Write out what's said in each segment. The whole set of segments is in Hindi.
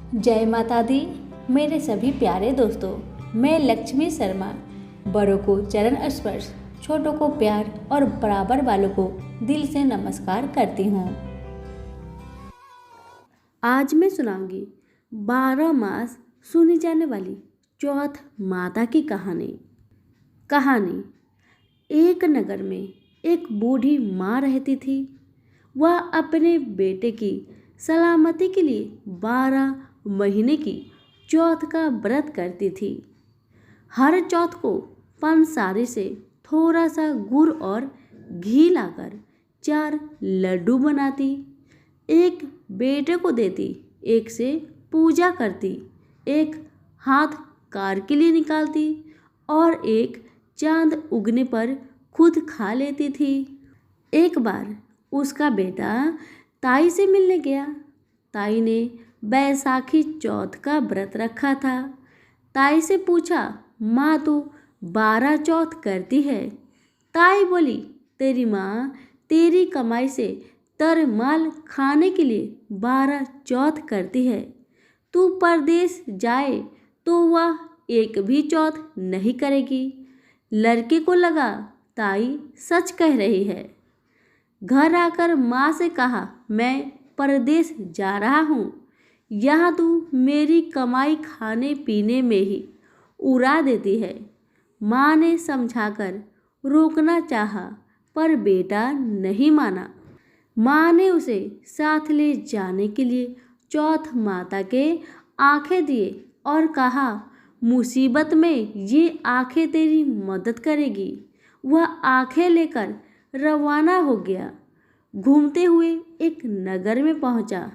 जय माता दी। मेरे सभी प्यारे दोस्तों, मैं लक्ष्मी शर्मा बड़ों को चरण स्पर्श, छोटों को प्यार और बराबर वालों को दिल से नमस्कार करती हूँ। आज मैं सुनाऊंगी 12 मास सुनी जाने वाली चौथ माता की कहानी। एक नगर में एक बूढ़ी माँ रहती थी। वह अपने बेटे की सलामती के लिए 12 महीने की चौथ का व्रत करती थी। हर चौथ को पंसारी से थोड़ा सा गुड़ और घी लाकर 4 लड्डू बनाती, एक बेटे को देती, एक से पूजा करती, एक हाथ कार के लिए निकालती और एक चांद उगने पर खुद खा लेती थी। एक बार उसका बेटा ताई से मिलने गया। ताई ने बैसाखी चौथ का व्रत रखा था। ताई से पूछा, माँ तो 12 चौथ करती है। ताई बोली, तेरी माँ तेरी कमाई से तरमाल खाने के लिए 12 चौथ करती है। तू परदेश जाए तो वह एक भी चौथ नहीं करेगी। लड़के को लगा ताई सच कह रही है। घर आकर माँ से कहा, मैं परदेश जा रहा हूँ। यहाँ तू मेरी कमाई खाने पीने में ही उड़ा देती है। माँ ने समझाकर रोकना चाहा, पर बेटा नहीं माना। माँ ने उसे साथ ले जाने के लिए चौथ माता के आंखें दिए और कहा, मुसीबत में ये आंखें तेरी मदद करेगी। वह आंखें लेकर रवाना हो गया। घूमते हुए एक नगर में पहुंचा।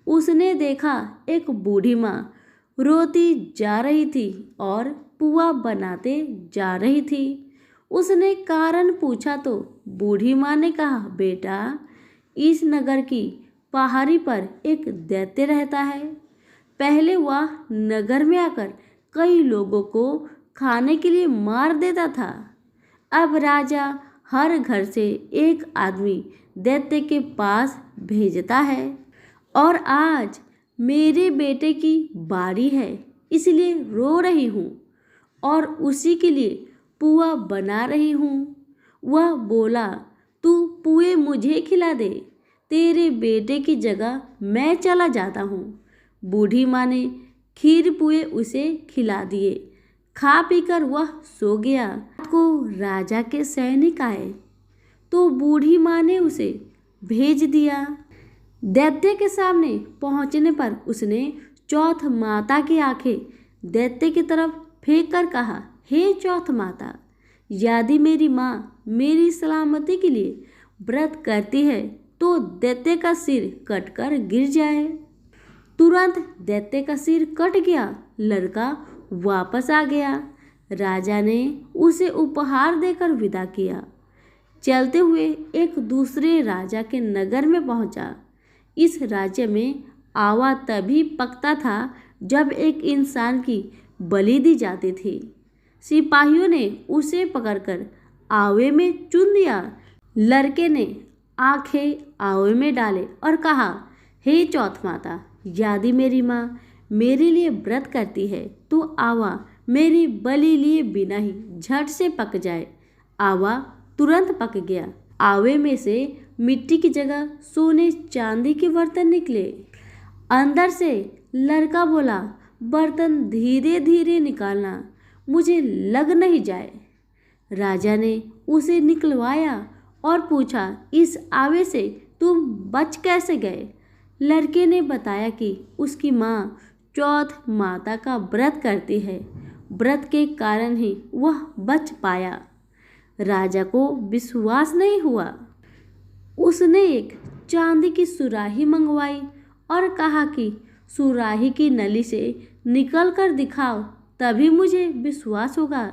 उसने देखा एक बूढ़ी माँ रोती जा रही थी और पुआ बनाते जा रही थी। उसने कारण पूछा तो बूढ़ी माँ ने कहा, बेटा, इस नगर की पहाड़ी पर एक दैत्य रहता है। पहले वह नगर में आकर कई लोगों को खाने के लिए मार देता था। अब राजा हर घर से एक आदमी दैत्य के पास भेजता है और आज मेरे बेटे की बारी है, इसलिए रो रही हूँ और उसी के लिए पुआ बना रही हूँ। वह बोला, तू पुए मुझे खिला दे, तेरे बेटे की जगह मैं चला जाता हूँ। बूढ़ी माँ ने खीर पुए उसे खिला दिए। खा पीकर वह सो गया। रात को राजा के सैनिक आए तो बूढ़ी माँ ने उसे भेज दिया। दैत्य के सामने पहुंचने पर उसने चौथ माता की आंखें दैत्य की तरफ फेंक कर कहा, हे चौथ माता, यदि मेरी माँ मेरी सलामती के लिए व्रत करती है तो दैत्य का सिर कटकर गिर जाए। तुरंत दैत्य का सिर कट गया। लड़का वापस आ गया। राजा ने उसे उपहार देकर विदा किया। चलते हुए एक दूसरे राजा के नगर में पहुंचा। इस राज्य में आवा तभी पकता था जब एक इंसान की बलि दी जाती थी। सिपाहियों ने उसे पकड़कर आवे में चुन दिया। लड़के ने आंखें आवे में डाले और कहा, हे चौथ माता, यदि मेरी माँ मेरे लिए व्रत करती है तो आवा मेरी बलि लिए बिना ही झट से पक जाए। आवा तुरंत पक गया। आवे में से मिट्टी की जगह सोने चांदी के बर्तन निकले। अंदर से लड़का बोला, बर्तन धीरे धीरे निकालना, मुझे लग नहीं जाए। राजा ने उसे निकलवाया और पूछा, इस आवे से तुम बच कैसे गए? लड़के ने बताया कि उसकी माँ चौथ माता का व्रत करती है। व्रत के कारण ही वह बच पाया। राजा को विश्वास नहीं हुआ। उसने एक चांदी की सुराही मंगवाई और कहा कि सुराही की नली से निकल कर दिखाओ, तभी मुझे विश्वास होगा।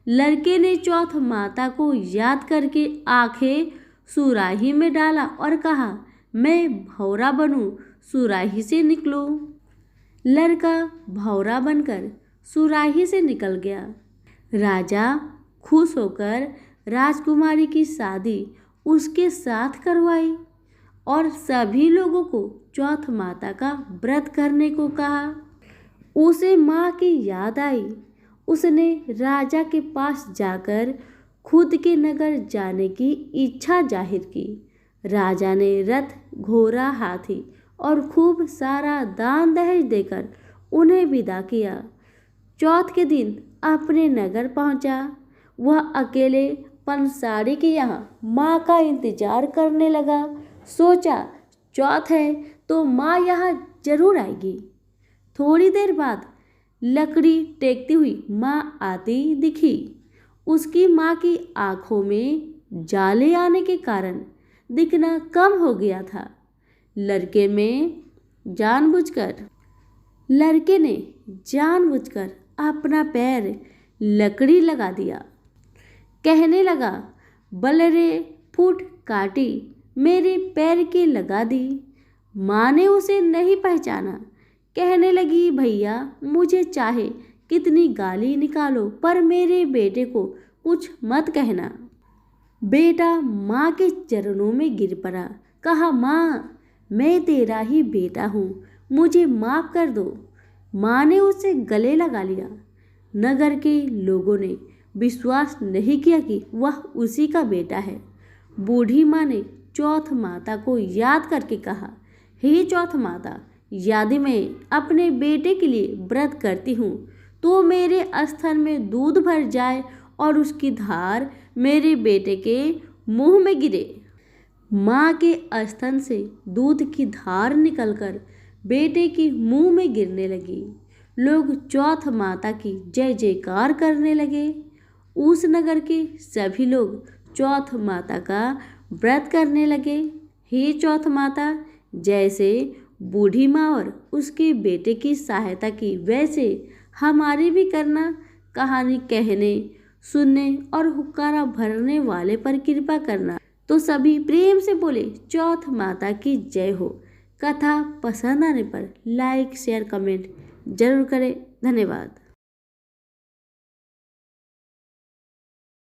लड़के ने चौथ माता को याद करके आंखें सुराही में डाला और कहा, मैं भौरा बनूं, सुराही से निकलो। लड़का भौरा बनकर सुराही से निकल गया। राजा खुश होकर राजकुमारी की शादी उसके साथ करवाई और सभी लोगों को चौथ माता का व्रत करने को कहा। उसे माँ की याद आई। उसने राजा के पास जाकर खुद के नगर जाने की इच्छा जाहिर की। राजा ने रथ, घोड़ा, हाथी और खूब सारा दान दहेज देकर उन्हें विदा किया। चौथ के दिन अपने नगर पहुंचा। वह अकेले पंसारी के यहाँ माँ का इंतजार करने लगा। सोचा, चौथ है तो माँ यहाँ जरूर आएगी। थोड़ी देर बाद लकड़ी टेकती हुई माँ आती दिखी। उसकी माँ की आंखों में जाले आने के कारण दिखना कम हो गया था। लड़के ने जानबूझकर अपना पैर लकड़ी लगा दिया। कहने लगा, बलरे फूट काटी, मेरे पैर के लगा दी। माँ ने उसे नहीं पहचाना। कहने लगी, भैया मुझे चाहे कितनी गाली निकालो पर मेरे बेटे को कुछ मत कहना। बेटा माँ के चरणों में गिर पड़ा। कहा, माँ मैं तेरा ही बेटा हूँ, मुझे माफ़ कर दो। माँ ने उसे गले लगा लिया। नगर के लोगों ने विश्वास नहीं किया कि वह उसी का बेटा है। बूढ़ी माँ ने चौथ माता को याद करके कहा, हे चौथ माता, यदि मैं अपने बेटे के लिए व्रत करती हूँ तो मेरे स्तन में दूध भर जाए और उसकी धार मेरे बेटे के मुंह में गिरे। माँ के स्तन से दूध की धार निकलकर बेटे के मुंह में गिरने लगी। लोग चौथ माता की जय जयकार करने लगे। उस नगर के सभी लोग चौथ माता का व्रत करने लगे। हे चौथ माता, जैसे बूढ़ी माँ और उसके बेटे की सहायता की वैसे हमारी भी करना। कहानी कहने, सुनने और हुक्कारा भरने वाले पर कृपा करना। तो सभी प्रेम से बोले, चौथ माता की जय हो। कथा पसंद आने पर लाइक, शेयर, कमेंट जरूर करें। धन्यवाद।